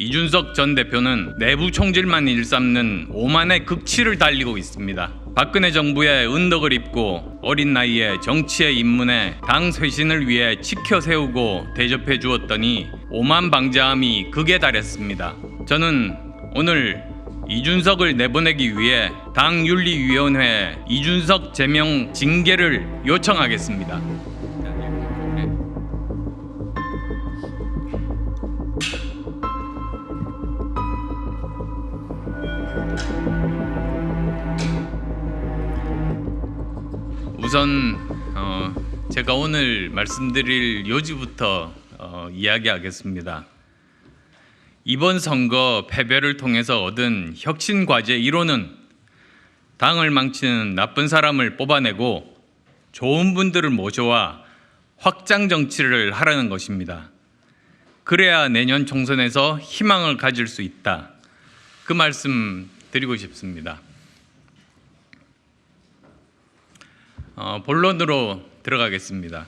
이준석 전 대표는 내부 총질만 일삼는 오만의 극치를 달리고 있습니다. 박근혜 정부의 은덕을 입고 어린 나이에 정치에 입문해 당 쇄신을 위해 지켜세우고 대접해 주었더니 오만 방자함이 극에 달했습니다. 저는 오늘 이준석을 내보내기 위해 당윤리위원회에 이준석 제명 징계를 요청하겠습니다. 우선 제가 오늘 말씀드릴 요지부터 이야기하겠습니다. 이번 선거 패배를 통해서 얻은 혁신과제 1호는 당을 망치는 나쁜 사람을 뽑아내고 좋은 분들을 모셔와 확장 정치를 하라는 것입니다. 그래야 내년 총선에서 희망을 가질 수 있다. 그 말씀 드리고 싶습니다. 본론으로 들어가겠습니다.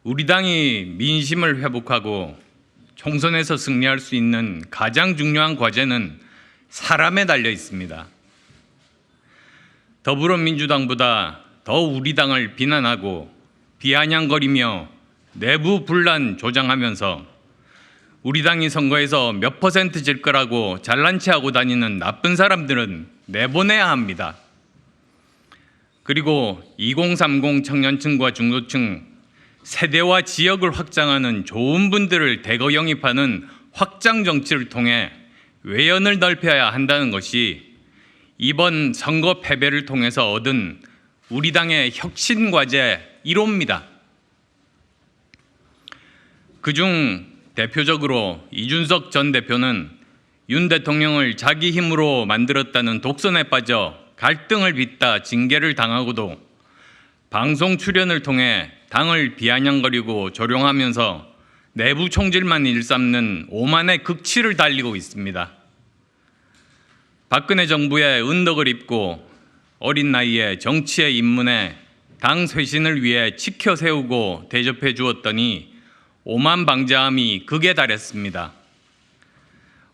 우리 당이 민심을 회복하고 총선에서 승리할 수 있는 가장 중요한 과제는 사람에 달려 있습니다. 더불어민주당보다 더 우리 당을 비난하고 비아냥거리며 내부 분란 조장하면서 우리 당이 선거에서 몇 % 질 거라고 잘난 체하고 다니는 나쁜 사람들은 내보내야 합니다. 그리고 2030 청년층과 중도층, 세대와 지역을 확장하는 좋은 분들을 대거 영입하는 확장 정치를 통해 외연을 넓혀야 한다는 것이 이번 선거 패배를 통해서 얻은 우리 당의 혁신 과제 1호입니다. 그중 대표적으로 이준석 전 대표는 윤 대통령을 자기 힘으로 만들었다는 독선에 빠져 갈등을 빚다 징계를 당하고도 방송 출연을 통해 당을 비아냥거리고 조롱하면서 내부 총질만 일삼는 오만의 극치를 달리고 있습니다. 박근혜 정부의 은덕을 입고 어린 나이에 정치에 입문해 당 쇄신을 위해 지켜세우고 대접해 주었더니 오만 방자함이 극에 달했습니다.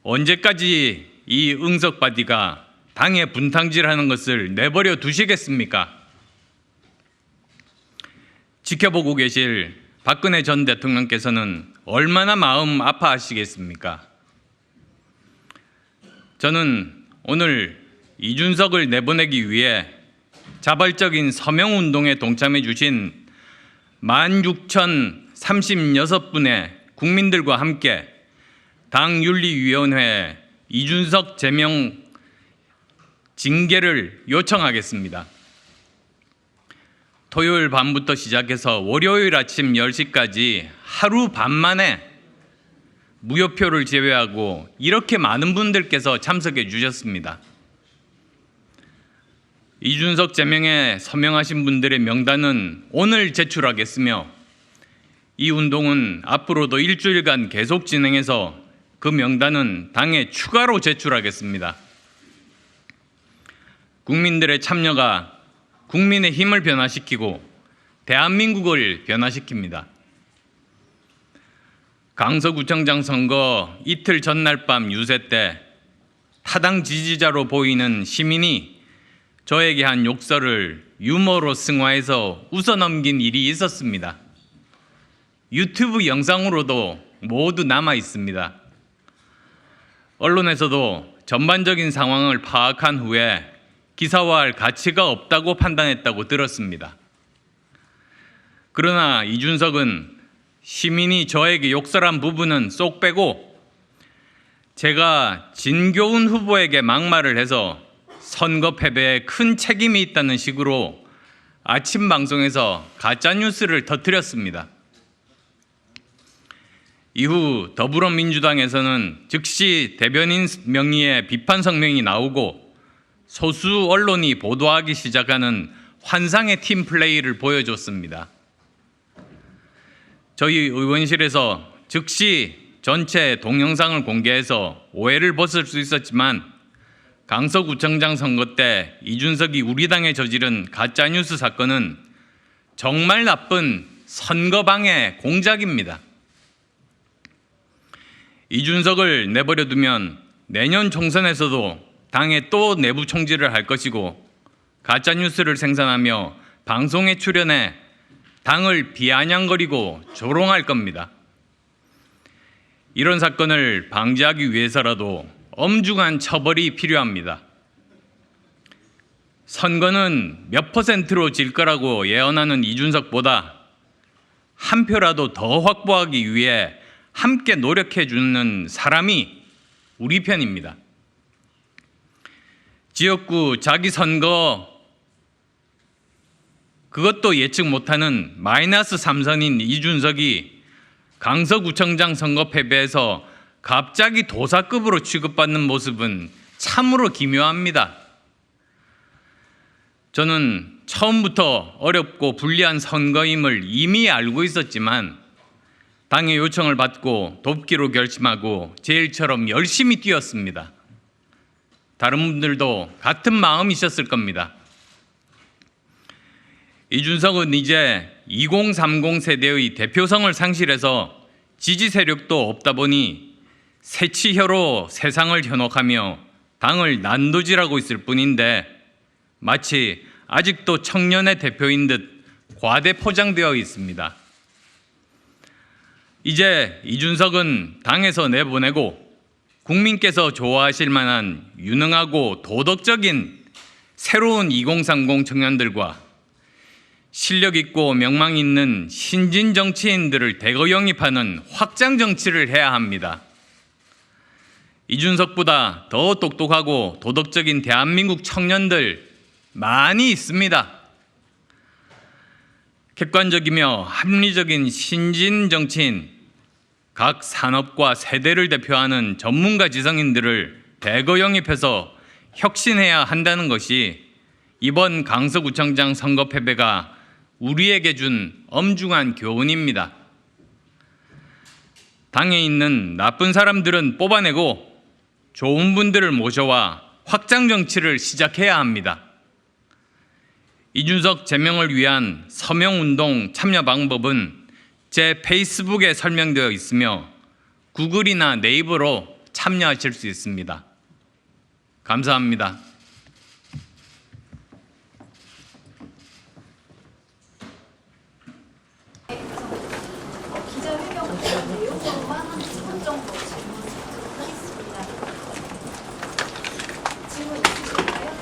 언제까지 이 응석바디가 당의 분탕질하는 것을 내버려 두시겠습니까? 지켜보고 계실 박근혜 전 대통령께서는 얼마나 마음 아파하시겠습니까? 저는 오늘 이준석을 내보내기 위해 자발적인 서명운동에 동참해 주신 16,036분의 국민들과 함께 당윤리위원회에 이준석 제명 징계를 요청하겠습니다. 토요일 밤부터 시작해서 월요일 아침 10시까지 하루 반 만에 무효표를 제외하고 이렇게 많은 분들께서 참석해 주셨습니다. 이준석 제명에 서명하신 분들의 명단은 오늘 제출하겠으며 이 운동은 앞으로도 일주일간 계속 진행해서 그 명단은 당에 추가로 제출하겠습니다. 국민들의 참여가 국민의 힘을 변화시키고 대한민국을 변화시킵니다. 강서구청장 선거 이틀 전날 밤 유세 때 타당 지지자로 보이는 시민이 저에게 한 욕설을 유머로 승화해서 웃어넘긴 일이 있었습니다. 유튜브 영상으로도 모두 남아 있습니다. 언론에서도 전반적인 상황을 파악한 후에 기사화할 가치가 없다고 판단했다고 들었습니다. 그러나 이준석은 시민이 저에게 욕설한 부분은 쏙 빼고 제가 진교훈 후보에게 막말을 해서 선거 패배에 큰 책임이 있다는 식으로 아침 방송에서 가짜뉴스를 터뜨렸습니다. 이후 더불어민주당에서는 즉시 대변인 명의의 비판 성명이 나오고 소수 언론이 보도하기 시작하는 환상의 팀플레이를 보여줬습니다. 저희 의원실에서 즉시 전체 동영상을 공개해서 오해를 벗을 수 있었지만 강서구청장 선거 때 이준석이 우리 당에 저지른 가짜뉴스 사건은 정말 나쁜 선거방해 공작입니다. 이준석을 내버려 두면 내년 총선에서도 당에 또 내부 총질을 할 것이고 가짜뉴스를 생산하며 방송에 출연해 당을 비아냥거리고 조롱할 겁니다. 이런 사건을 방지하기 위해서라도 엄중한 처벌이 필요합니다. 선거는 몇 %로 질 거라고 예언하는 이준석보다 한 표라도 더 확보하기 위해 함께 노력해 주는 사람이 우리 편입니다. 지역구 자기 선거 그것도 예측 못하는 마이너스 3선인 이준석이 강서구청장 선거 패배에서 갑자기 도사급으로 취급받는 모습은 참으로 기묘합니다. 저는 처음부터 어렵고 불리한 선거임을 이미 알고 있었지만 당의 요청을 받고 돕기로 결심하고 제 일처럼 열심히 뛰었습니다. 다른 분들도 같은 마음이셨을 겁니다. 이준석은 이제 2030 세대의 대표성을 상실해서 지지 세력도 없다 보니 새치혀로 세상을 현혹하며 당을 난도질하고 있을 뿐인데 마치 아직도 청년의 대표인 듯 과대 포장되어 있습니다. 이제 이준석은 당에서 내보내고 국민께서 좋아하실 만한 유능하고 도덕적인 새로운 2030 청년들과 실력 있고 명망 있는 신진 정치인들을 대거 영입하는 확장 정치를 해야 합니다. 이준석보다 더 똑똑하고 도덕적인 대한민국 청년들 많이 있습니다. 객관적이며 합리적인 신진 정치인, 각 산업과 세대를 대표하는 전문가 지성인들을 대거 영입해서 혁신해야 한다는 것이 이번 강서구청장 선거 패배가 우리에게 준 엄중한 교훈입니다. 당에 있는 나쁜 사람들은 뽑아내고 좋은 분들을 모셔와 확장 정치를 시작해야 합니다. 이준석 제명을 위한 서명운동 참여 방법은 제 페이스북에 설명되어 있으며 구글이나 네이버로 참여하실 수 있습니다. 감사합니다. 기자회견 내용으로만 한 10분 정도 질문하겠습니다. 질문 있으실까요?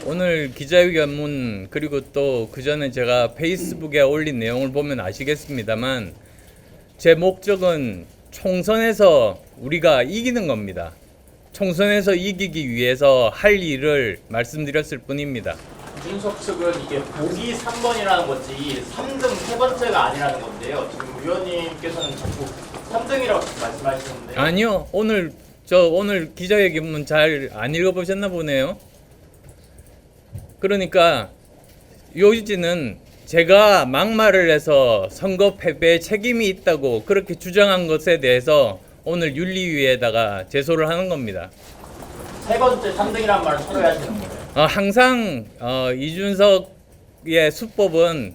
오늘 기자회견문 그리고 또 그전에 제가 페이스북에 올린 내용을 보면 아시겠습니다만 제 목적은 총선에서 우리가 이기는 겁니다. 총선에서 이기기 위해서 할 일을 말씀드렸을 뿐입니다. 이준석 측은 이게 보기 3번이라는 거지 3등 세 번째가 아니라는 건데요. 지금 의원님께서는 자꾸 3등이라고 말씀하시는데 아니요. 오늘 기자회견문 잘 안 읽어보셨나 보네요. 그러니까 요지는 제가 막말을 해서 선거 패배에 책임이 있다고 그렇게 주장한 것에 대해서 오늘 윤리위에다가 제소를 하는 겁니다. 세 번째 3등이라는 말을 철회하시는 거예요. 항상 이준석의 수법은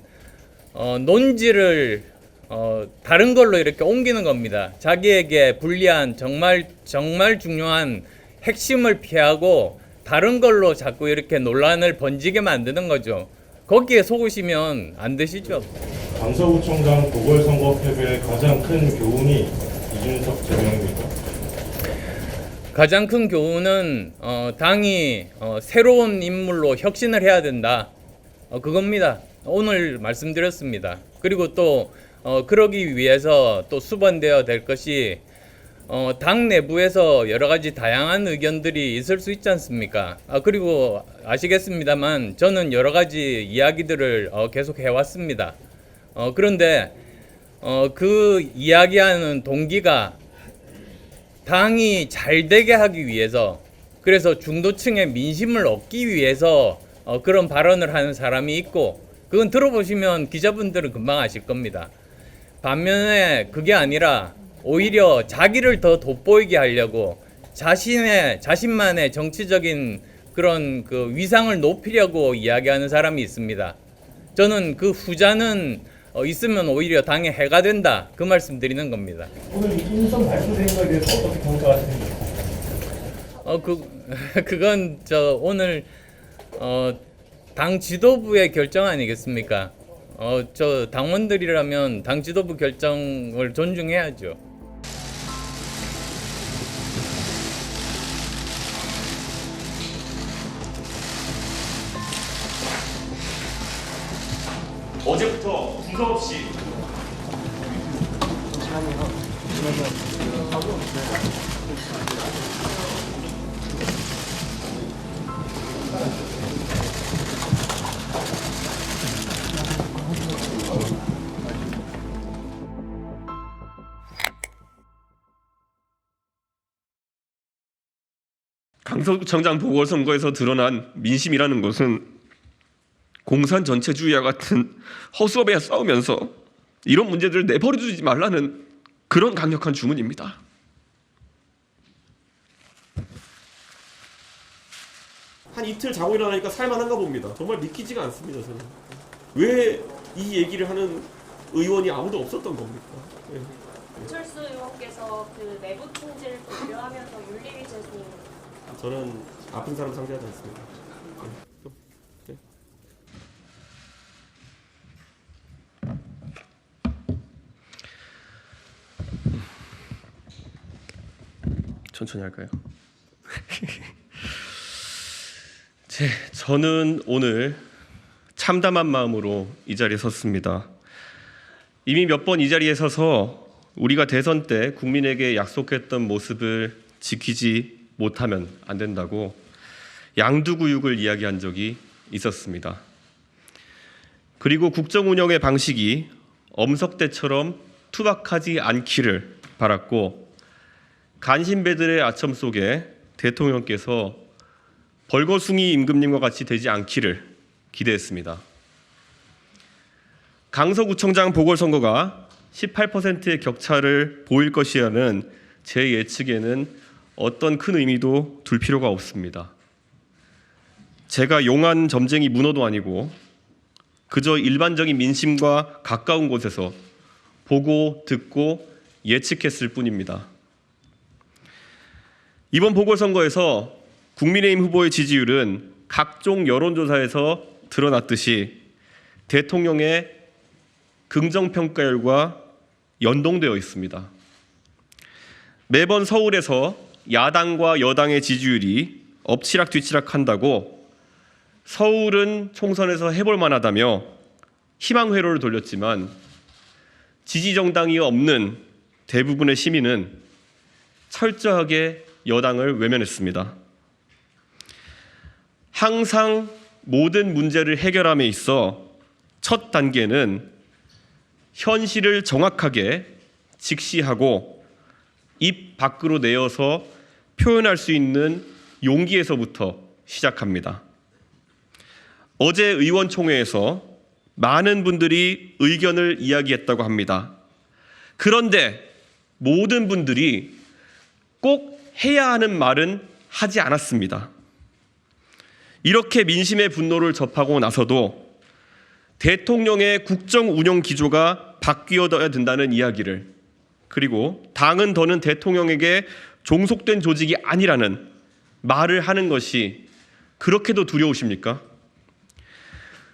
논지를 다른 걸로 이렇게 옮기는 겁니다. 자기에게 불리한 정말 중요한 핵심을 피하고 다른 걸로 자꾸 이렇게 논란을 번지게 만드는 거죠. 거기에 속으시면 안 되시죠. 강서구청장 보궐선거 패배의 가장 큰 교훈이 이준석 제명입니다. 가장 큰 교훈은 당이 새로운 인물로 혁신을 해야 된다. 그겁니다. 오늘 말씀드렸습니다. 그리고 또 그러기 위해서 또 수반되어야 될 것이 당 내부에서 여러 가지 다양한 의견들이 있을 수 있지 않습니까? 그리고 아시겠습니다만 저는 여러 가지 이야기들을 계속 해왔습니다. 그런데 그 이야기하는 동기가 당이 잘 되게 하기 위해서, 그래서 중도층의 민심을 얻기 위해서 그런 발언을 하는 사람이 있고, 그건 들어보시면 기자분들은 금방 아실 겁니다. 반면에 그게 아니라 오히려 자기를 더 돋보이게 하려고 자신만의 정치적인 그런 그 위상을 높이려고 이야기하는 사람이 있습니다. 저는 그 후자는 있으면 오히려 당에 해가 된다. 그 말씀 드리는 겁니다. 오늘 이 인선 발표된 거에 대해서 어떻게 평가하십니까? 그건 오늘 당 지도부의 결정 아니겠습니까? 당원들이라면 당 지도부 결정을 존중해야죠. 어제부터 두서없이 강서구청장 보궐선거에서 드러난 민심이라는 것은 공산 전체주의와 같은 허수아비와 싸우면서 이런 문제들을 내버려두지 말라는 그런 강력한 주문입니다. 한 이틀 자고 일어나니까 살만한가 봅니다. 정말 믿기지가 않습니다. 저는 왜 이 얘기를 하는 의원이 아무도 없었던 겁니까? 네. 안철수 의원께서 그 내부 총질을 고려하면서 윤리위 제소 저는 아픈 사람 상대하지 않습니다. 네. 천천히 할까요? 저는 오늘 참담한 마음으로 이 자리에 섰습니다. 이미 몇 번 이 자리에 서서 우리가 대선 때 국민에게 약속했던 모습을 지키지 못하면 안 된다고 양두구육을 이야기한 적이 있었습니다. 그리고 국정 운영의 방식이 엄석대처럼 투박하지 않기를 바랐고 간신배들의 아첨 속에 대통령께서 벌거숭이 임금님과 같이 되지 않기를 기대했습니다. 강서구청장 보궐선거가 18%의 격차를 보일 것이라는 제 예측에는 어떤 큰 의미도 둘 필요가 없습니다. 제가 용한 점쟁이 문어도 아니고 그저 일반적인 민심과 가까운 곳에서 보고 듣고 예측했을 뿐입니다. 이번 보궐선거에서 국민의힘 후보의 지지율은 각종 여론조사에서 드러났듯이 대통령의 긍정평가율과 연동되어 있습니다. 매번 서울에서 야당과 여당의 지지율이 엎치락뒤치락 한다고 서울은 총선에서 해볼 만하다며 희망회로를 돌렸지만 지지정당이 없는 대부분의 시민은 철저하게 여당을 외면했습니다. 항상 모든 문제를 해결함에 있어 첫 단계는 현실을 정확하게 직시하고 입 밖으로 내어서 표현할 수 있는 용기에서부터 시작합니다. 어제 의원총회에서 많은 분들이 의견을 이야기했다고 합니다. 그런데 모든 분들이 꼭 해야 하는 말은 하지 않았습니다. 이렇게 민심의 분노를 접하고 나서도 대통령의 국정 운영 기조가 바뀌어야 된다는 이야기를, 그리고 당은 더는 대통령에게 종속된 조직이 아니라는 말을 하는 것이 그렇게도 두려우십니까?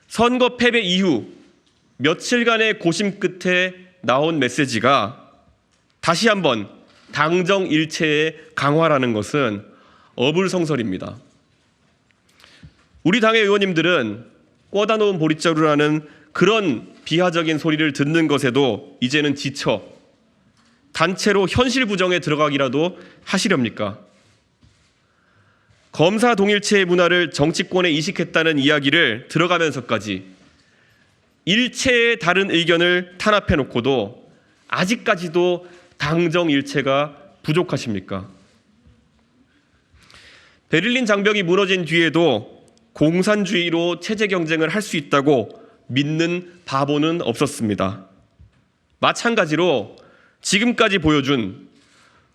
선거 패배 이후 며칠간의 고심 끝에 나온 메시지가 다시 한번 당정 일체의 강화라는 것은 어불성설입니다. 우리 당의 의원님들은 꿔다 놓은 보릿자루라는 그런 비하적인 소리를 듣는 것에도 이제는 지쳐 단체로 현실 부정에 들어가기라도 하시렵니까? 검사 동일체의 문화를 정치권에 이식했다는 이야기를 들어가면서까지 일체의 다른 의견을 탄압해 놓고도 아직까지도 당정 일체가 부족하십니까? 베를린 장벽이 무너진 뒤에도 공산주의로 체제 경쟁을 할 수 있다고 믿는 바보는 없었습니다. 마찬가지로 지금까지 보여준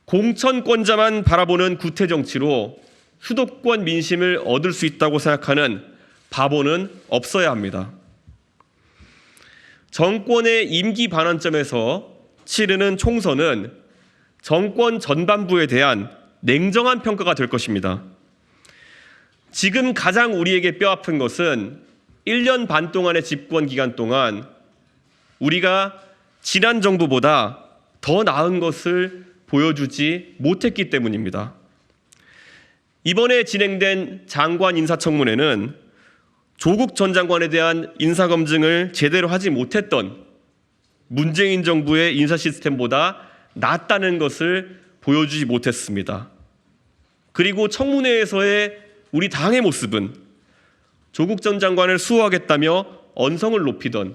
공천권자만 바라보는 구태 정치로 수도권 민심을 얻을 수 있다고 생각하는 바보는 없어야 합니다. 정권의 임기 반환점에서 치르는 총선은 정권 전반부에 대한 냉정한 평가가 될 것입니다. 지금 가장 우리에게 뼈아픈 것은 1년 반 동안의 집권 기간 동안 우리가 지난 정부보다 더 나은 것을 보여주지 못했기 때문입니다. 이번에 진행된 장관 인사청문회는 조국 전 장관에 대한 인사검증을 제대로 하지 못했던 문재인 정부의 인사 시스템보다 낫다는 것을 보여주지 못했습니다. 그리고 청문회에서의 우리 당의 모습은 조국 전 장관을 수호하겠다며 언성을 높이던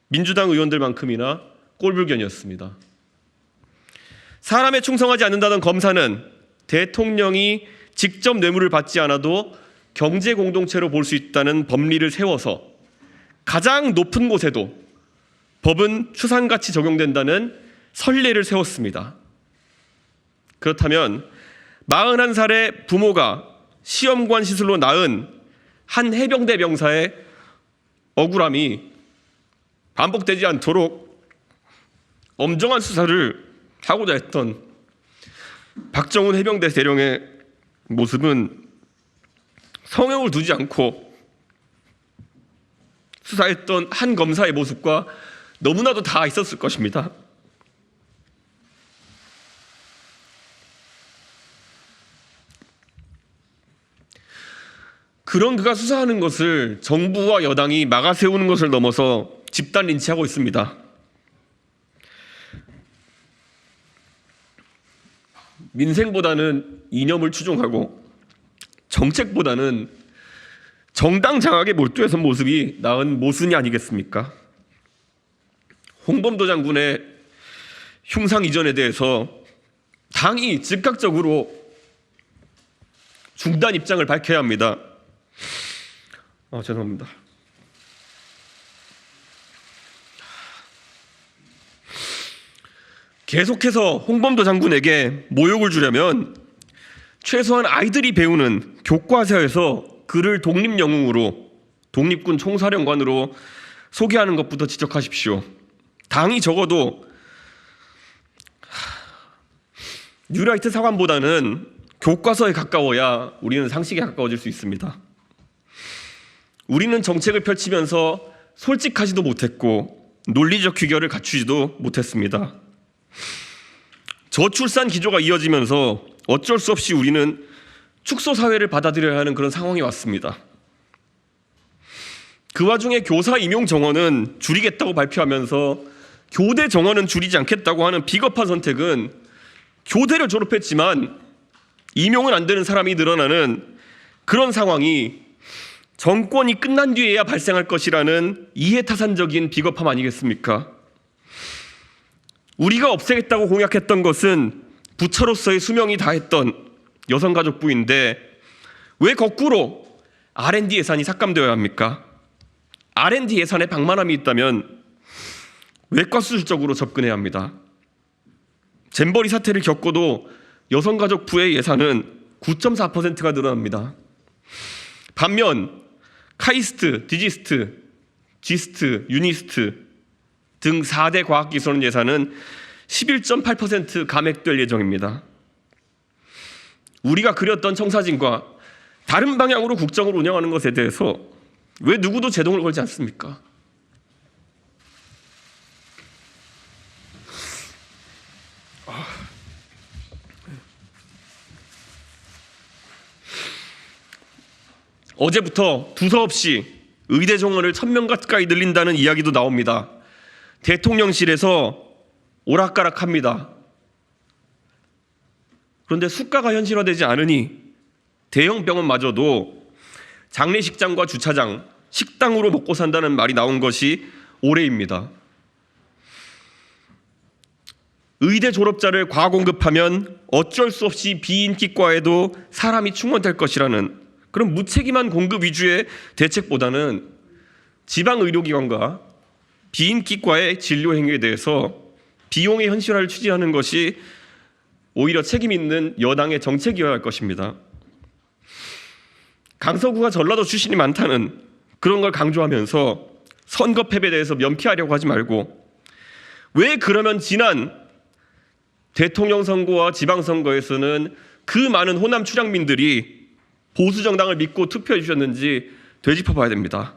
민주당 의원들만큼이나 꼴불견이었습니다. 사람에 충성하지 않는다던 검사는 대통령이 직접 뇌물을 받지 않아도 경제 공동체로 볼 수 있다는 법리를 세워서 가장 높은 곳에도 법은 추상같이 적용된다는 선례를 세웠습니다. 그렇다면 41살의 부모가 시험관 시술로 낳은 한 해병대 병사의 억울함이 반복되지 않도록 엄정한 수사를 하고자 했던 박정훈 해병대 대령의 모습은 성형을 두지 않고 수사했던 한 검사의 모습과 너무나도 다 있었을 것입니다. 그런 그가 수사하는 것을 정부와 여당이 막아세우는 것을 넘어서 집단 린치하고 있습니다. 민생보다는 이념을 추종하고 정책보다는 정당 장악에 몰두해선 모습이 나은 모순이 아니겠습니까? 홍범도 장군의 흉상 이전에 대해서 당이 즉각적으로 중단 입장을 밝혀야 합니다. 죄송합니다. 계속해서 홍범도 장군에게 모욕을 주려면 최소한 아이들이 배우는 교과서에서 그를 독립영웅으로, 독립군 총사령관으로 소개하는 것부터 지적하십시오. 당이 적어도 뉴라이트 사관보다는 교과서에 가까워야 우리는 상식에 가까워질 수 있습니다. 우리는 정책을 펼치면서 솔직하지도 못했고 논리적 귀결을 갖추지도 못했습니다. 저출산 기조가 이어지면서 어쩔 수 없이 우리는 축소 사회를 받아들여야 하는 그런 상황이 왔습니다. 그 와중에 교사 임용 정원은 줄이겠다고 발표하면서 교대 정원은 줄이지 않겠다고 하는 비겁한 선택은 교대를 졸업했지만 임용은 안 되는 사람이 늘어나는 그런 상황이 정권이 끝난 뒤에야 발생할 것이라는 이해타산적인 비겁함 아니겠습니까? 우리가 없애겠다고 공약했던 것은 부처로서의 수명이 다했던 여성가족부인데 왜 거꾸로 R&D 예산이 삭감되어야 합니까? R&D 예산에 방만함이 있다면 외과 수술적으로 접근해야 합니다. 잼버리 사태를 겪고도 여성가족부의 예산은 9.4%가 늘어납니다. 반면 카이스트, 디지스트, 지스트, 유니스트 등 4대 과학기술 예산은 11.8% 감액될 예정입니다. 우리가 그렸던 청사진과 다른 방향으로 국정을 운영하는 것에 대해서 왜 누구도 제동을 걸지 않습니까? 어제부터 두서없이 의대 정원을 1,000명 가까이 늘린다는 이야기도 나옵니다. 대통령실에서 오락가락합니다. 그런데 수가가 현실화되지 않으니 대형 병원마저도 장례식장과 주차장, 식당으로 먹고 산다는 말이 나온 것이 올해입니다. 의대 졸업자를 과공급하면 어쩔 수 없이 비인기과에도 사람이 충원될 것이라는 그런 무책임한 공급 위주의 대책보다는 지방 의료기관과 비인기과의 진료 행위에 대해서 비용의 현실화를 추진하는 것이 오히려 책임 있는 여당의 정책이어야 할 것입니다. 강서구가 전라도 출신이 많다는 그런 걸 강조하면서 선거 패배에 대해서 면피하려고 하지 말고 왜 그러면 지난 대통령 선거와 지방선거에서는 그 많은 호남 출향민들이 보수 정당을 믿고 투표해 주셨는지 되짚어 봐야 됩니다.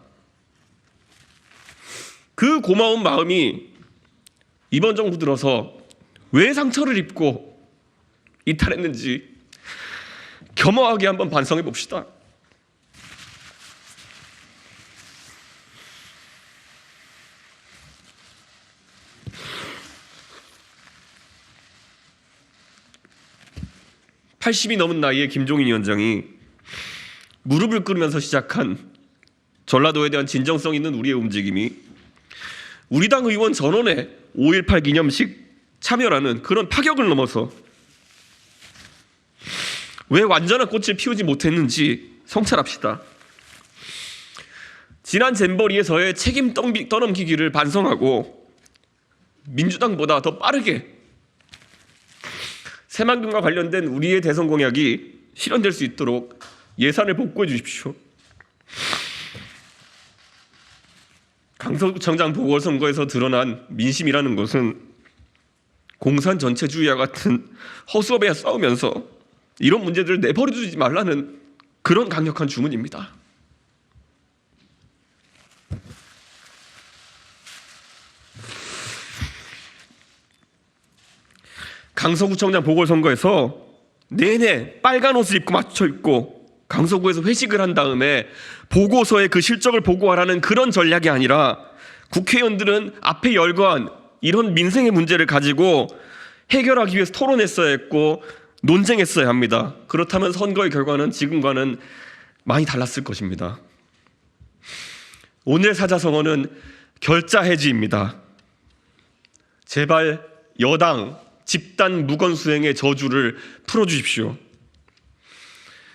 그 고마운 마음이 이번 정부 들어서 왜 상처를 입고 이탈했는지 겸허하게 한번 반성해 봅시다. (80이) 넘은 나이에 김종인 위원장이 무릎을 꿇으면서 시작한 전라도에 대한 진정성 있는 우리의 움직임이 우리 당 의원 전원의 5.18 기념식 참여라는 그런 파격을 넘어서 왜 완전한 꽃을 피우지 못했는지 성찰합시다. 지난 잼버리에서의 책임 떠넘기기를 반성하고 민주당보다 더 빠르게 새만금과 관련된 우리의 대선 공약이 실현될 수 있도록 예산을 복구해 주십시오. 강서구청장 보궐선거에서 드러난 민심이라는 것은 공산 전체주의와 같은 허수아비와 싸우면서 이런 문제들을 내버려 두지 말라는 그런 강력한 주문입니다. 강서구청장 보궐선거에서 내내 빨간 옷을 입고 맞춰 입고 강서구에서 회식을 한 다음에 보고서에 그 실적을 보고하라는 그런 전략이 아니라 국회의원들은 앞에 열거한 이런 민생의 문제를 가지고 해결하기 위해서 토론했어야 했고 논쟁했어야 합니다. 그렇다면 선거의 결과는 지금과는 많이 달랐을 것입니다. 오늘 사자성어는 결자해지입니다. 제발 여당 집단 무건수행의 저주를 풀어주십시오.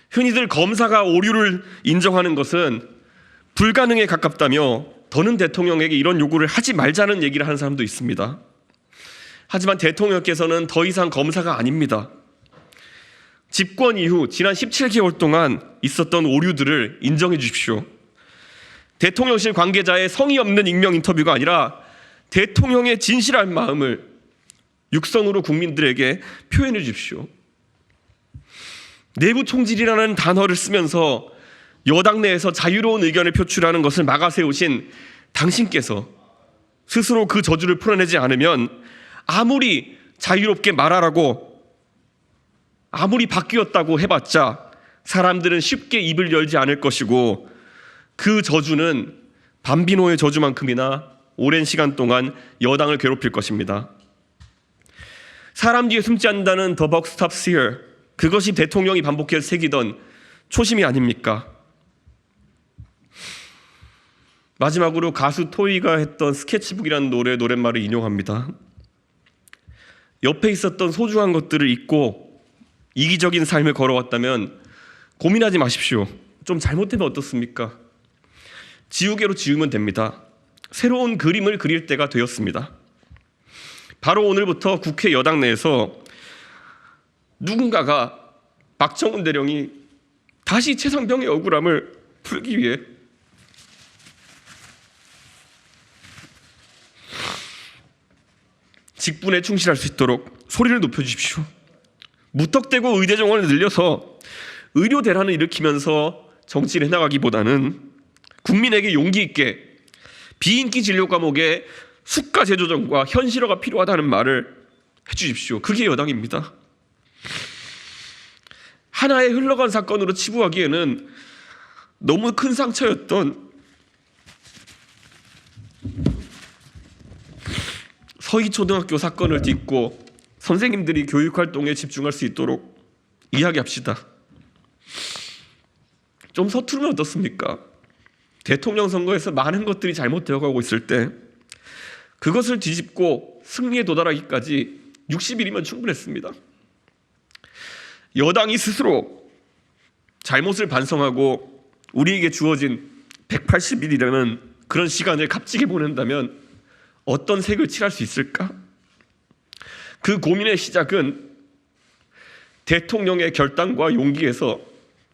흔히들 검사가 오류를 인정하는 것은 불가능에 가깝다며 더는 대통령에게 이런 요구를 하지 말자는 얘기를 하는 사람도 있습니다. 하지만 대통령께서는 더 이상 검사가 아닙니다. 집권 이후 지난 17개월 동안 있었던 오류들을 인정해 주십시오. 대통령실 관계자의 성의 없는 익명 인터뷰가 아니라 대통령의 진실한 마음을 육성으로 국민들에게 표현해 주십시오. 내부 총질이라는 단어를 쓰면서 여당 내에서 자유로운 의견을 표출하는 것을 막아세우신 당신께서 스스로 그 저주를 풀어내지 않으면 아무리 자유롭게 말하라고 아무리 바뀌었다고 해봤자 사람들은 쉽게 입을 열지 않을 것이고 그 저주는 밤비노의 저주만큼이나 오랜 시간 동안 여당을 괴롭힐 것입니다. 사람 뒤에 숨지 않는다는 The buck stops here. 그것이 대통령이 반복해서 새기던 초심이 아닙니까? 마지막으로 가수 토이가 했던 스케치북이라는 노랫말을 인용합니다. 옆에 있었던 소중한 것들을 잊고 이기적인 삶을 걸어왔다면 고민하지 마십시오. 좀 잘못되면 어떻습니까? 지우개로 지우면 됩니다. 새로운 그림을 그릴 때가 되었습니다. 바로 오늘부터 국회 여당 내에서 누군가가 박정훈 대령이 다시 최상병의 억울함을 풀기 위해 직분에 충실할 수 있도록 소리를 높여주십시오. 무턱대고 의대 정원을 늘려서 의료 대란을 일으키면서 정치를 해나가기보다는 국민에게 용기 있게 비인기 진료 과목에 수가 재조정과 현실화가 필요하다는 말을 해주십시오. 그게 여당입니다. 하나의 흘러간 사건으로 치부하기에는 너무 큰 상처였던 서희초등학교 사건을 딛고 선생님들이 교육활동에 집중할 수 있도록 이야기합시다. 좀 서투르면 어떻습니까? 대통령 선거에서 많은 것들이 잘못되어 가고 있을 때 그것을 뒤집고 승리에 도달하기까지 60일이면 충분했습니다. 여당이 스스로 잘못을 반성하고 우리에게 주어진 180일이라는 그런 시간을 값지게 보낸다면 어떤 색을 칠할 수 있을까? 그 고민의 시작은 대통령의 결단과 용기에서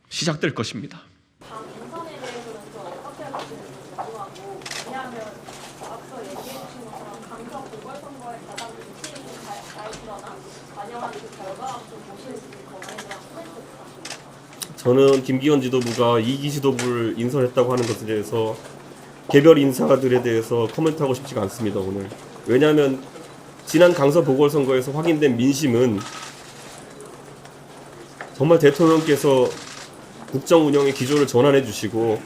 시작될 것입니다. 당 인선에 대해서는 또 어떻게 하시는지 궁금하고, 왜냐하면 보시거나 반영하는 그 결과가 좀 보실 수 있는 거나 코멘트 부탁드립니다. 저는 김기현 지도부가 2기 지도부를 인선했다고 하는 것에 대해서 개별 인사들에 대해서 코멘트하고 싶지가 않습니다, 오늘. 왜냐하면 지난 강서 보궐선거에서 확인된 민심은 정말 대통령께서 국정 운영의 기조를 전환해 주시고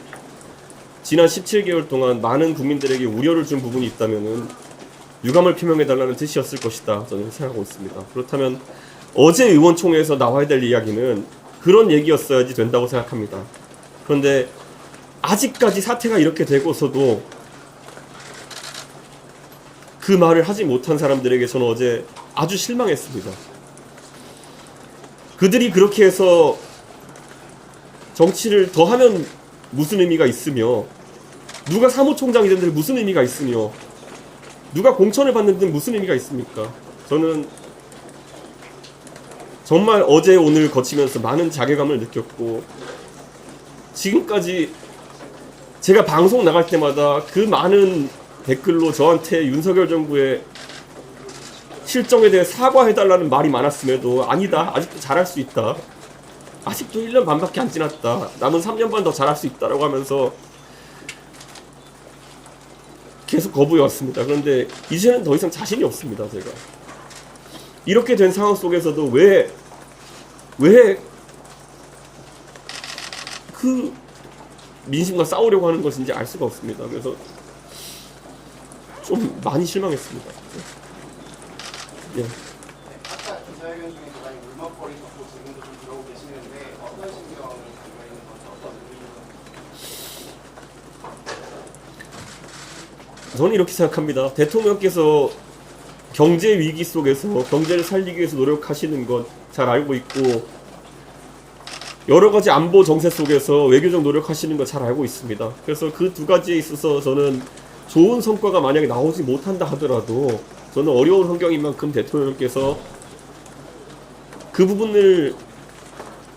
지난 17개월 동안 많은 국민들에게 우려를 준 부분이 있다면은 유감을 표명해 달라는 뜻이었을 것이다, 저는 생각하고 있습니다. 그렇다면 어제 의원총회에서 나와야 될 이야기는 그런 얘기였어야지 된다고 생각합니다. 그런데 아직까지 사태가 이렇게 되고서도 그 말을 하지 못한 사람들에게 저는 어제 아주 실망했습니다. 그들이 그렇게 해서 정치를 더 하면 무슨 의미가 있으며, 누가 사무총장이 된 데 무슨 의미가 있으며, 누가 공천을 받는 데 무슨 의미가 있습니까? 저는 정말 어제 오늘 거치면서 많은 자괴감을 느꼈고, 지금까지 제가 방송 나갈 때마다 그 많은 댓글로 저한테 윤석열 정부의 실정에 대해 사과해달라는 말이 많았음에도 아니다, 아직도 잘할 수 있다, 아직도 1년 반밖에 안 지났다, 남은 3년 반 더 잘할 수 있다라고 하면서 계속 거부해왔습니다. 그런데 이제는 더 이상 자신이 없습니다. 제가 이렇게 된 상황 속에서도 왜 그 민심과 싸우려고 하는 것인지 알 수가 없습니다. 그래서 좀 많이 실망했습니다. 예. 아까 기자회견 중에서 많이 울먹거리셨고 지금도 좀 그러고 계시는데 어떤 신경을 담고 있는 건지 어떤 의미인지. 저는 이렇게 생각합니다. 대통령께서 경제 위기 속에서 경제를 살리기 위해서 노력하시는 것 잘 알고 있고, 여러 가지 안보 정세 속에서 외교적 노력하시는 거 잘 알고 있습니다. 그래서 그 두 가지에 있어서 저는 좋은 성과가 만약에 나오지 못한다 하더라도 저는 어려운 환경인 만큼 대통령께서 그 부분을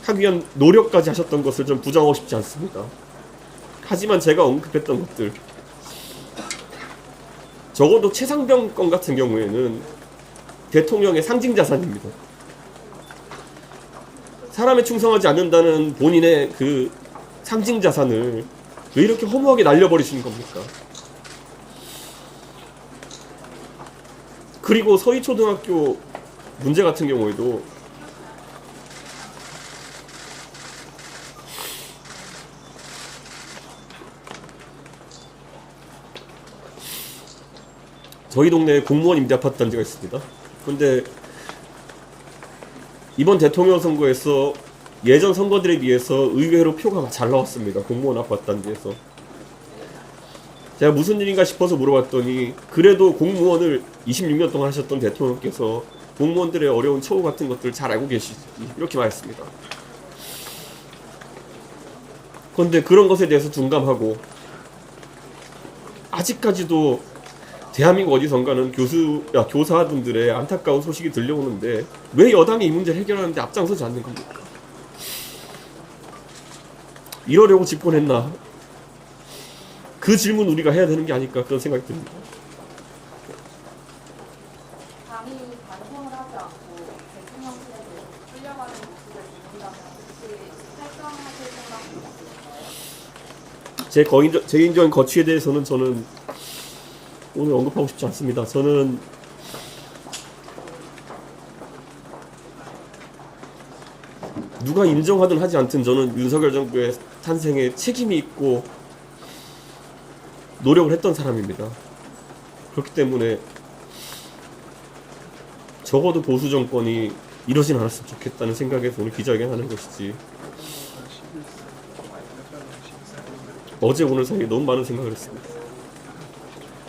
하기 위한 노력까지 하셨던 것을 좀 부정하고 싶지 않습니다. 하지만 제가 언급했던 것들, 적어도 최상병 건 같은 경우에는 대통령의 상징 자산입니다. 사람에 충성하지 않는다는 본인의 그 상징 자산을 왜 이렇게 허무하게 날려버리시는 겁니까? 그리고 서희초등학교 문제 같은 경우에도 저희 동네에 공무원 임대 아파트 단지가 있습니다. 그런데 이번 대통령 선거에서 예전 선거들에 비해서 의외로 표가 잘 나왔습니다. 공무원 아파트 단지에서. 제가 무슨 일인가 싶어서 물어봤더니 그래도 공무원을 26년 동안 하셨던 대통령께서 공무원들의 어려운 처우 같은 것들 잘 알고 계시지, 이렇게 말했습니다. 그런데 그런 것에 대해서 둔감하고 아직까지도 대한민국 어디선가는 교사분들의 안타까운 소식이 들려오는데 왜 여당이 이 문제를 해결하는데 앞장서지 않는 겁니까? 이러려고 집권했나? 그 질문 우리가 해야 되는 게 아닐까, 그런 생각이 듭니다. 당이 반성을 하지 않고 대통령실에 대해서 끌려가는 모습을 보인다면 혹시 탈당하실 생각이 있으실까요? 제 개인적인 거취에 대해서는 저는 오늘 언급하고 싶지 않습니다. 저는 누가 인정하든 하지 않든 저는 윤석열 정부의 탄생에 책임이 있고 노력을 했던 사람입니다. 그렇기 때문에 적어도 보수 정권이 이러진 않았으면 좋겠다는 생각에서 오늘 기자회견하는 것이지, 어제 오늘 사이에 너무 많은 생각을 했습니다.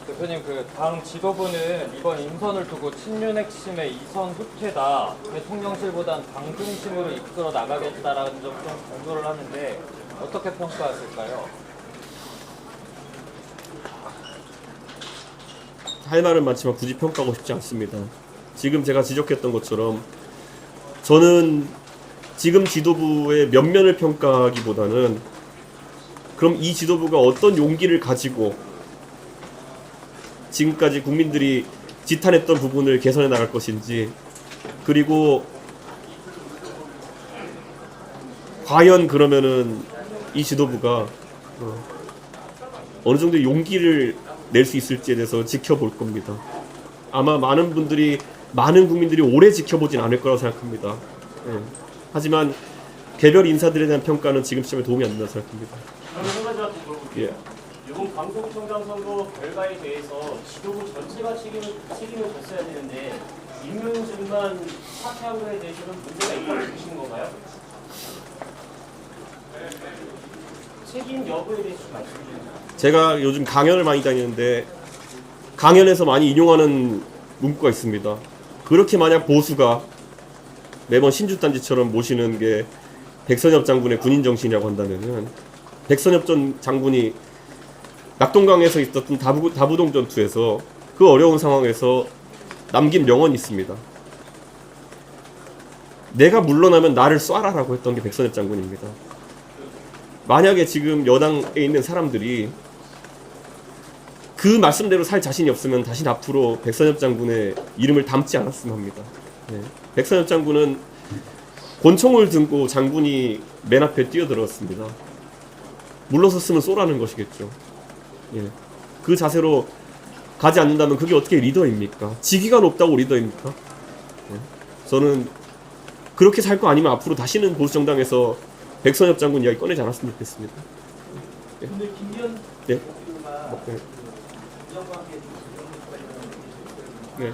대표님, 그 당 지도부는 이번 인선을 두고 친윤 핵심의 이선 후퇴다, 대통령실보단 당 중심으로 이끌어 나가겠다라는 점 좀 강조를 하는데 어떻게 평가하실까요? 할 말은 많지만 굳이 평가하고 싶지 않습니다. 지금 제가 지적했던 것처럼 저는 지금 지도부의 면면을 평가하기보다는 그럼 이 지도부가 어떤 용기를 가지고 지금까지 국민들이 지탄했던 부분을 개선해 나갈 것인지, 그리고 과연 그러면은 이 지도부가 어느 정도 용기를 낼 수 있을지에 대해서 지켜볼 겁니다. 아마 많은 국민들이 오래 지켜보진 않을 거라고 생각합니다. 예. 하지만 개별 인사들에 대한 평가는 지금 시점에 도움이 안 된다고 생각합니다. 한 가지만 더 물어볼게요. 예. 이번 강서구청장 선거 결과에 대해서 지도부 전체가 책임을 졌어야 되는데 임명진만 사퇴한 거에 대해서는 문제가 있다고 보시는 건가요? 책임 여부에 대해서 좀 말씀해 주세요. 제가 요즘 강연을 많이 다니는데 강연에서 많이 인용하는 문구가 있습니다. 그렇게 만약 보수가 매번 신주단지처럼 모시는 게 백선엽 장군의 군인 정신이라고 한다면은 백선엽 전 장군이 낙동강에서 있었던 다부동 전투에서 그 어려운 상황에서 남긴 명언이 있습니다. 내가 물러나면 나를 쏴라라고 했던 게 백선엽 장군입니다. 만약에 지금 여당에 있는 사람들이 그 말씀대로 살 자신이 없으면 다시 앞으로 백선엽 장군의 이름을 담지 않았으면 합니다. 네. 백선엽 장군은 권총을 들고 장군이 맨 앞에 뛰어들었습니다. 물러섰으면 쏘라는 것이겠죠. 예. 그 자세로 가지 않는다면 그게 어떻게 리더입니까? 직위가 높다고 리더입니까? 예. 저는 그렇게 살 거 아니면 앞으로 다시는 보수정당에서 백선엽 장군 이야기 꺼내지 않았으면 좋겠습니다. 예. 근데 김기현 네. 대표가 네. 네.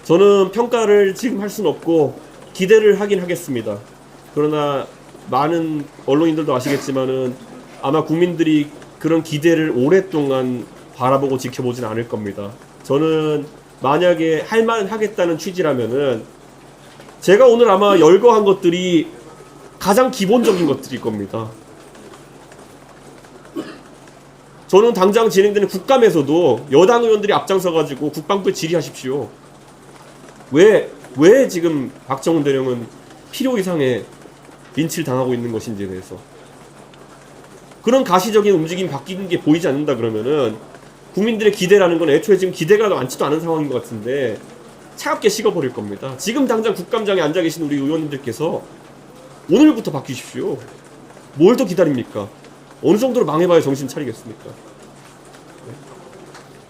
저는 평가를 지금 할 수는 없고 기대를 하긴 하겠습니다. 그러나 많은 언론인들도 아시겠지만은 아마 국민들이 그런 기대를 오랫동안 바라보고 지켜보진 않을 겁니다. 저는 만약에 할 만은 하겠다는 취지라면은 제가 오늘 아마 열거한 것들이 가장 기본적인 것들일 겁니다. 저는 당장 진행되는 국감에서도 여당 의원들이 앞장서가지고 국방부에 질의하십시오. 왜 지금 박정훈 대령은 필요 이상의 린치를 당하고 있는 것인지에 대해서 그런 가시적인 움직임이 바뀌는 게 보이지 않는다 그러면은 국민들의 기대라는 건 애초에 지금 기대가 많지도 않은 상황인 것 같은데 차갑게 식어버릴 겁니다. 지금 당장 국감장에 앉아 계신 우리 의원님들께서 오늘부터 바뀌십시오. 뭘 더 기다립니까? 어느 정도로 망해봐야 정신 차리겠습니까?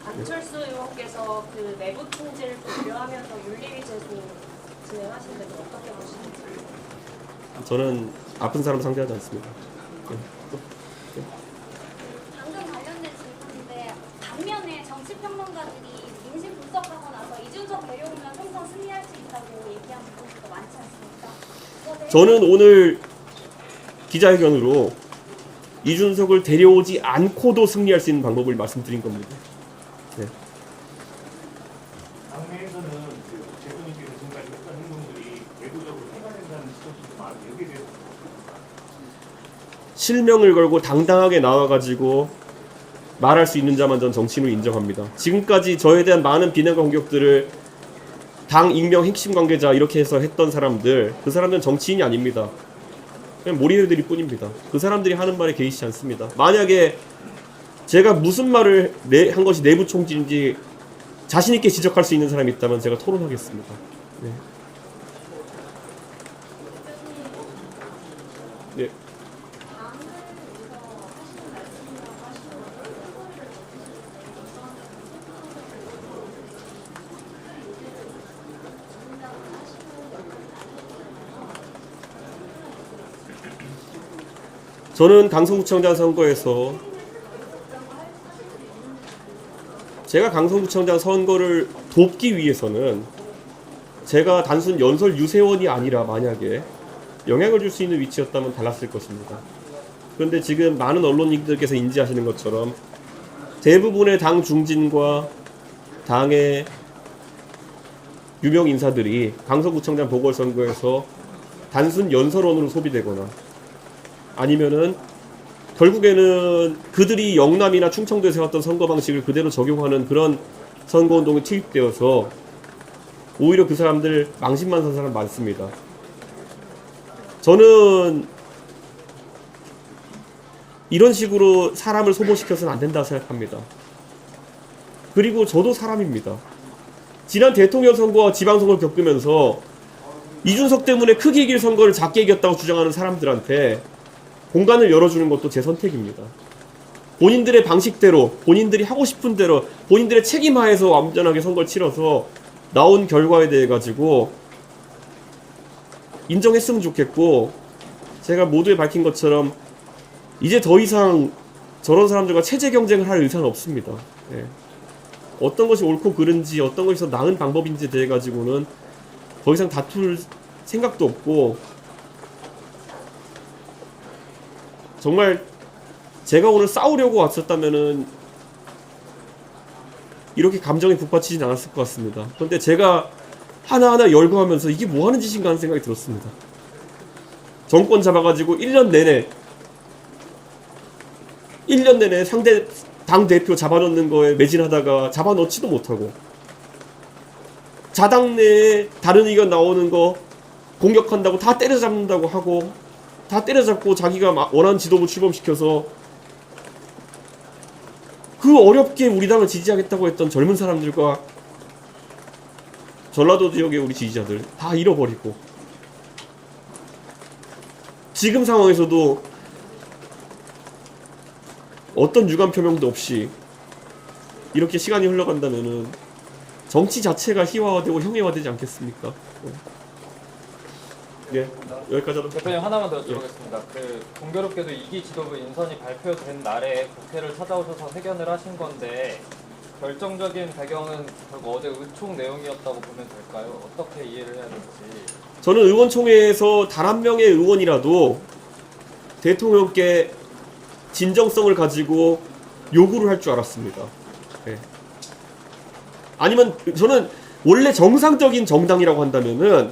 안철수 의원께서 그 내부 총질을 고려하면서 윤리위 제도 진행하시는데 어떻게 보시는지? 저는 아픈 사람 상대하지 않습니다. 방금 관련된 질문인데 반면에 정치평론가들이 민심 분석하고 나서 이준석 데려오면 총선 승리할 수 있다고 얘기하는 분들도 많지 않습니까? 저는 오늘 기자회견으로 이준석을 데려오지 않고도 승리할 수 있는 방법을 말씀드린 겁니다. 네. 당내에서는 대통령께서 지금까지 했던 행동들이 외부적으로 해결된다는 지적도 많아요. 여기에 대해서 실명을 걸고 당당하게 나와가지고 말할 수 있는 자만 전 정치인으로 인정합니다. 지금까지 저에 대한 많은 비난과 공격들을 당 익명 핵심 관계자 이렇게 해서 했던 사람들, 그 사람들은 정치인이 아닙니다. 그냥 모리들일 뿐입니다. 그 사람들이 하는 말에 개의치 않습니다. 만약에 제가 무슨 말을 한 것이 내부 총질인지 자신 있게 지적할 수 있는 사람이 있다면 제가 토론하겠습니다. 네. 네. 저는 강서구청장 선거에서 제가 강서구청장 선거를 돕기 위해서는 제가 단순 연설 유세원이 아니라 만약에 영향을 줄 수 있는 위치였다면 달랐을 것입니다. 그런데 지금 많은 언론인들께서 인지하시는 것처럼 대부분의 당 중진과 당의 유명 인사들이 강서구청장 보궐선거에서 단순 연설원으로 소비되거나 아니면은 결국에는 그들이 영남이나 충청도에서 해왔던 선거 방식을 그대로 적용하는 그런 선거운동에 투입되어서 오히려 그 사람들 망신만 산 사람 많습니다. 저는 이런 식으로 사람을 소모시켜서는 안 된다고 생각합니다. 그리고 저도 사람입니다. 지난 대통령 선거와 지방선거를 겪으면서 이준석 때문에 크게 이길 선거를 작게 이겼다고 주장하는 사람들한테 공간을 열어주는 것도 제 선택입니다. 본인들의 방식대로, 본인들이 하고 싶은 대로, 본인들의 책임하에서 완전하게 선거를 치러서 나온 결과에 대해 가지고 인정했으면 좋겠고, 제가 모두에 밝힌 것처럼 이제 더 이상 저런 사람들과 체제 경쟁을 할 의사는 없습니다. 예. 어떤 것이 옳고 그른지, 어떤 것이 더 나은 방법인지에 대해 가지고는 더 이상 다툴 생각도 없고, 정말 제가 오늘 싸우려고 왔었다면은 이렇게 감정에 북받치진 않았을 것 같습니다. 그런데 제가 하나하나 열거하면서 이게 뭐 하는 짓인가 하는 생각이 들었습니다. 정권 잡아가지고 1년 내내 상대 당 대표 잡아놓는 거에 매진하다가 잡아놓지도 못하고, 자당 내에 다른 의견 나오는 거 공격한다고 다 때려잡는다고 하고, 다 때려잡고 자기가 원하는 지도부 출범시켜서 그 어렵게 우리 당을 지지하겠다고 했던 젊은 사람들과 전라도 지역의 우리 지지자들 다 잃어버리고, 지금 상황에서도 어떤 유감 표명도 없이 이렇게 시간이 흘러간다면은 정치 자체가 희화화되고 형해화되지 않겠습니까? 네, 여기까지 하도록 대표님 하나만 더 여쭤보겠습니다. 그 공교롭게도 2기 지도부 인선이 발표된 날에 국회를 찾아오셔서 회견을 하신 건데 결정적인 배경은 결국 어제 의총 내용이었다고 보면 될까요? 어떻게 이해를 해야 될지. 저는 의원총회에서 단 한 명의 의원이라도 대통령께 진정성을 가지고 요구를 할 줄 알았습니다. 네. 아니면 저는 원래 정상적인 정당이라고 한다면은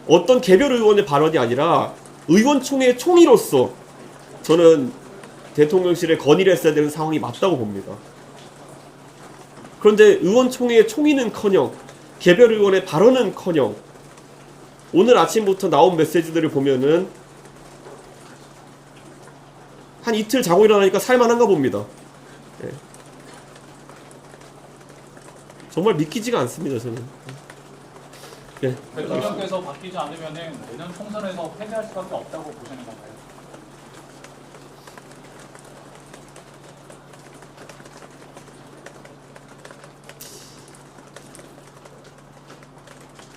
어떤 개별 의원의 발언이 아니라 의원총회 총의로서 저는 대통령실에 건의를 했어야 되는 상황이 맞다고 봅니다. 그런데 의원총회의 총의는커녕 개별 의원의 발언은커녕 오늘 아침부터 나온 메시지들을 보면은 한 이틀 자고 일어나니까 살만한가 봅니다. 네. 정말 믿기지가 않습니다, 저는. 네. 대통령께서 바뀌지 않으면 내년 총선에서 패배할 수밖에 없다고 보시는 건가요?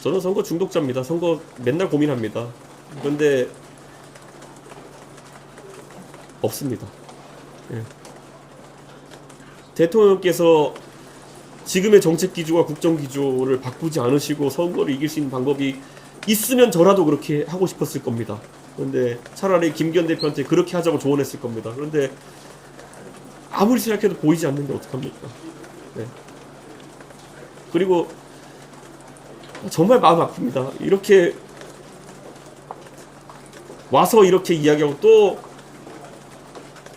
저는 선거 중독자입니다. 선거 맨날 고민합니다. 그런데 없습니다. 예. 대통령께서 지금의 정책 기조와 국정 기조를 바꾸지 않으시고 선거를 이길 수 있는 방법이 있으면 저라도 그렇게 하고 싶었을 겁니다. 그런데 차라리 김기현 대표한테 그렇게 하자고 조언했을 겁니다. 그런데 아무리 생각해도 보이지 않는데 어떡합니까? 네. 그리고 정말 마음 아픕니다. 이렇게 와서 이렇게 이야기하고 또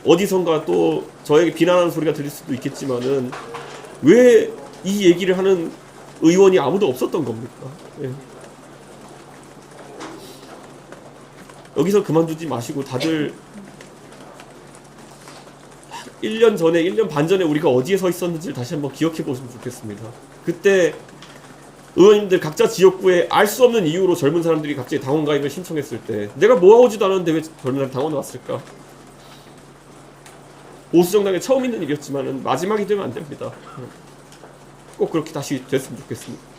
어디선가 또 저에게 비난하는 소리가 들릴 수도 있겠지만은 왜 이 얘기를 하는 의원이 아무도 없었던 겁니까? 예. 여기서 그만두지 마시고 다들 1년 전에, 1년 반 전에 우리가 어디에 서 있었는지를 다시 한번 기억해 보시면 좋겠습니다. 그때 의원님들 각자 지역구에 알 수 없는 이유로 젊은 사람들이 갑자기 당원 가입을 신청했을 때 내가 모아오지도 않았는데 왜 젊은 사람 당원 왔을까? 보수정당에 처음 있는 일이었지만 마지막이 되면 안 됩니다. 꼭 그렇게 다시 됐으면 좋겠습니다.